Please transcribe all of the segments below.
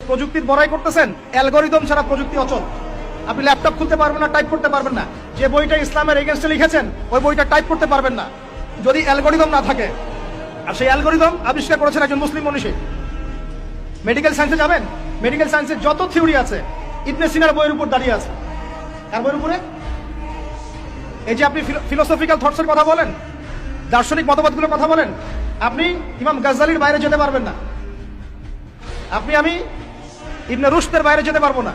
প্রযুক্তির বড়াই করতেছেন, অ্যালগরিদম ছাড়া প্রযুক্তি অচল। আপনি ল্যাপটপ খুলতে পারবেন না, টাইপ করতে পারবেন না। যে বইটা ইসলামের এগেনস্টে লিখেছেন ওই বইটা টাইপ করতে পারবেন না যদি অ্যালগরিদম না থাকে। আর সেই অ্যালগরিদম আবিষ্কার করেছেন একজন মুসলিম মনীষী। মেডিকেল সায়েন্সে যাবেন, মেডিকেল সায়েন্সের যত থিওরি আছে ইবনে সিনার বইয়ের উপর দাঁড়িয়ে আছে। আর বইয়ের উপরে এই যে আপনি ফিলোসফিক্যাল থটসের কথা বলেন, দার্শনিক মতবাদগুলোর কথা বলেন, আপনি ইমাম গাজ্জালির বাইরে যেতে পারবেন না। আমি ইবনে রুশদের বাইরে যেতে পারবো না।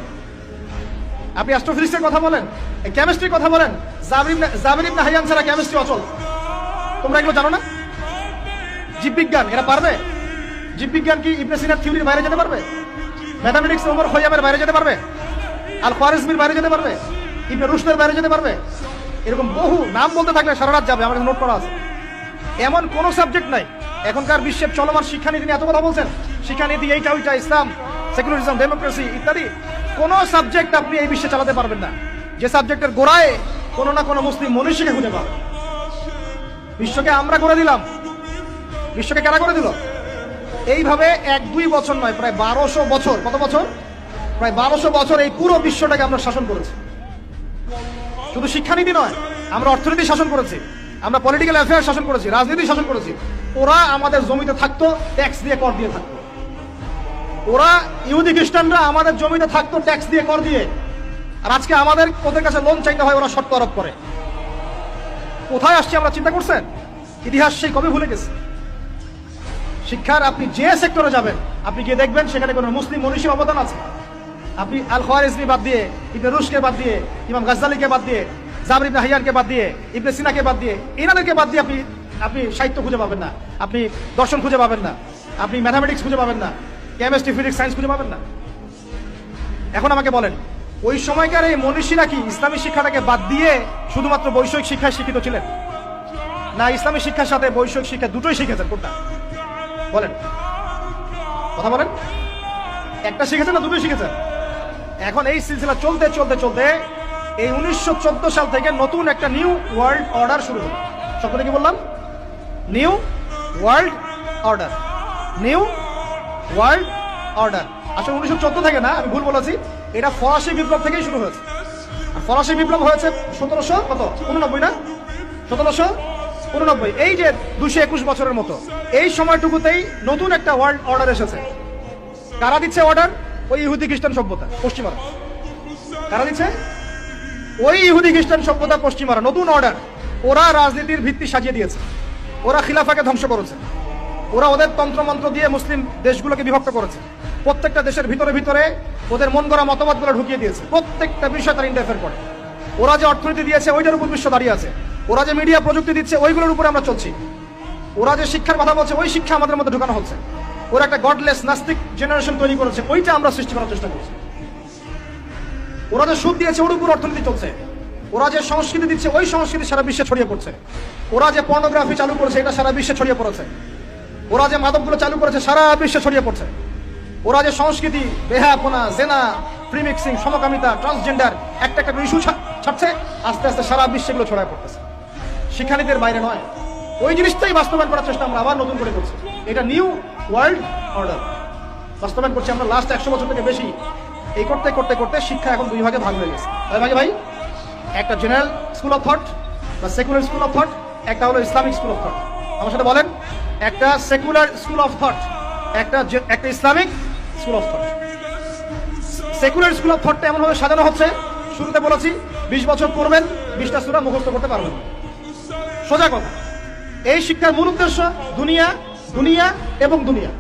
আপনি অ্যাস্ট্রোফিজিক্সের কথা বলেন, কেমিস্ট্রির কথা বলেন, জাবির ইবনে হাইয়ান ছাড়া কেমিস্ট্রি অচল। তোমরা এগুলো জানো না? জীববিজ্ঞান এরা পারবে? জীববিজ্ঞান কি ইবনে সিনার থিওরির বাইরে যেতে পারবে? ম্যাথামেটিক্স ওমর খৈয়ামের বাইরে যেতে পারবে? আল খাওয়ারিজমির বাইরে যেতে পারবে? ইবনে রুশদের বাইরে যেতে পারবে? এরকম বহু নাম বলতে থাকলে সারা রাত যাবে, আমার নোট করা আছে। এমন কোন সাবজেক্ট নাই। এখনকার বিশ্বের চলমান শিক্ষানীতি নিয়ে এত কথা বলছেন, শিক্ষানীতি এইটা ওইটা, ইসলাম, সেকুলারিজম, ডেমোক্রেসি ইত্যাদি, কোন সাবজেক্ট আপনি এই বিশ্বে চালাতে পারবেন না যে সাবজেক্টের গোড়ায় কোনো না কোনো মুসলিম মনীষীকে খুঁজে পাবেন। বিশ্বকে আমরা করে দিলাম, বিশ্বকে কারা করে দিল? এইভাবে 1-2 বছর নয়, প্রায় 1200 বছর। কত বছর? প্রায় 1200 বছর এই পুরো বিশ্বটাকে আমরা শাসন করেছি। শুধু শিক্ষানীতি নয়, আমরা অর্থনীতি শাসন করেছি, আমরা পলিটিক্যাল অ্যাফেয়ার শাসন করেছি, রাজনীতি শাসন করেছি। ওরা আমাদের জমিতে থাকতো, ট্যাক্স দিয়ে, কর দিয়ে থাকতো। ওরা ইহুদি খ্রিস্টানরা আমাদের জমিতে থাকতো ট্যাক্স দিয়ে, কর দিয়ে। আর আজকে আমাদের ওদের কাছে লোন চাইতে হয়, ওরা শর্ত আরোপ করে। কোথায় আসছে আমরা চিন্তা করছেন? ইতিহাস সেই কবে ভুলে গেছে? শিক্ষার আপনি যে সেক্টরে যাবেন, আপনি গিয়ে দেখবেন সেখানে কোনো মুসলিম মনীষীর অবদান আছে। আপনি আল খাওয়ারিজমি বাদ দিয়ে, ইবনে রুশকে বাদ দিয়ে, ইমাম গাজ্জালিকে বাদ দিয়ে, জাবির ইবনে হাইয়ানকে বাদ দিয়ে, ইবনে সিনাকে বাদ দিয়ে, এনাদেরকে বাদ দিয়ে আপনি সাহিত্য খুঁজে পাবেন না, আপনি দর্শন খুঁজে পাবেন না, আপনি ম্যাথামেটিক্স খুঁজে পাবেন না, কেমিস্ট্রি, ফিজিক্স, সায়েন্স খুঁজে পাবেন না। এখন আমাকে বলেন, ওই সময়কার এই মনীষীরা কি ইসলামী শিক্ষাটাকে বাদ দিয়ে শুধুমাত্র বৈষয়িক শিক্ষায় শিক্ষিত ছিলেন, না ইসলামী শিক্ষার সাথে বৈষয়িক শিক্ষা দুটোই শিখেছেন? কোনটা বলেন? কথা বলেন। একটা শিখেছেন না দুটোই শিখেছেন? এখন এই সিলসিলা চলতে চলতে চলতে এই 1914 সাল থেকে নতুন একটা নিউ ওয়ার্ল্ড অর্ডার শুরু হলো। সকলে কি বললাম? New world order, new world order. আসলে 1914 থেকে না, আমি ভুল বলেছি, এটা ফরাসি বিপ্লব থেকেই শুরু হয়েছে। আর ফরাসি বিপ্লব হয়েছে 1789 না, 1789। এই যে 221 বছরের মতো এই সময়টুকুতেই নতুন একটা ওয়ার্ল্ড অর্ডার এসেছে। কারা দিচ্ছে অর্ডার? ওই ইহুদি খ্রিস্টান সভ্যতা, পশ্চিমারা। কারা দিচ্ছে? ওই ইহুদি খ্রিস্টান সভ্যতা, পশ্চিমারা। নতুন অর্ডার। ওরা রাজনীতির ভিত্তি সাজিয়ে দিয়েছে, ওরা খিলাফাকে ধ্বংস করেছে, ওরা ওদের তন্ত্রমন্ত্র দিয়ে মুসলিম দেশগুলোকে বিভক্ত করেছে। প্রত্যেকটা দেশের ভিতরে ভিতরে ওদের মন গড়া মতবাদগুলো ঢুকিয়ে দিয়েছে, প্রত্যেকটা বিষয় তারা ইন্টারফেয়ার করে। ওরা যে অর্থনীতি দিয়েছে ওইটার উপর বিশ্ব দাঁড়িয়ে আছে, ওরা যে মিডিয়া প্রযুক্তি দিচ্ছে ওইগুলোর উপরে আমরা চলছি, ওরা যে শিক্ষার কথা বলছে ওই শিক্ষা আমাদের মধ্যে ঢুকানো হচ্ছে। ওরা একটা গডলেস নাস্তিক জেনারেশন তৈরি করেছে, ওইটা আমরা সৃষ্টি করার চেষ্টা করছি। ওরা যে সুদ দিয়েছে ওর উপর অর্থনীতি চলছে, ওরা যে সংস্কৃতি দিচ্ছে ওই সংস্কৃতি সারা বিশ্বে ছড়িয়ে পড়ছে। ওরা যে পর্নোগ্রাফি চালু করেছে এটা সারা বিশ্বে ছড়িয়ে পড়েছে। ওরা যে মাদকগুলো চালু করেছে সারা বিশ্বে ছড়িয়ে পড়ছে। ওরা যে সংস্কৃতি, বেহায়াপনা, জেনা, প্রিমিক্সিং, সমকামিতা, ট্রান্সজেন্ডার, একটা একটা ইস্যু ছাড়ছে, আস্তে আস্তে সারা বিশ্বে এগুলো ছড়ায় পড়তেছে। শিক্ষানীতির বাইরে নয়, ওই জিনিসটাই বাস্তবায়ন করার চেষ্টা আমরা আবার নতুন করে করছি। এটা নিউ ওয়ার্ল্ড অর্ডার বাস্তবায়ন করছি আমরা লাস্ট 100 বছর থেকে বেশি। এই করতে করতে করতে শিক্ষা এখন 2 ভাগে ভাগ হয়ে গেছে। ভাই, একটা জেনারেল স্কুল অফ থট বা সেকুলার স্কুল অফ থট, একটা হলো ইসলামিক স্কুল অফ থট। আমার সাথে বলেন, একটা সেকুলার স্কুল অফ থট, একটা Islamic school of thought. Secular school of থটটা এমন ভাবে সাজানো হচ্ছে, শুরুতে বলেছি 20 বছর পড়বেন 20টা সূরা মুখস্থ করতে পারবেন। সোজা কথা, এই শিক্ষার মূল উদ্দেশ্য দুনিয়া, দুনিয়া এবং দুনিয়া।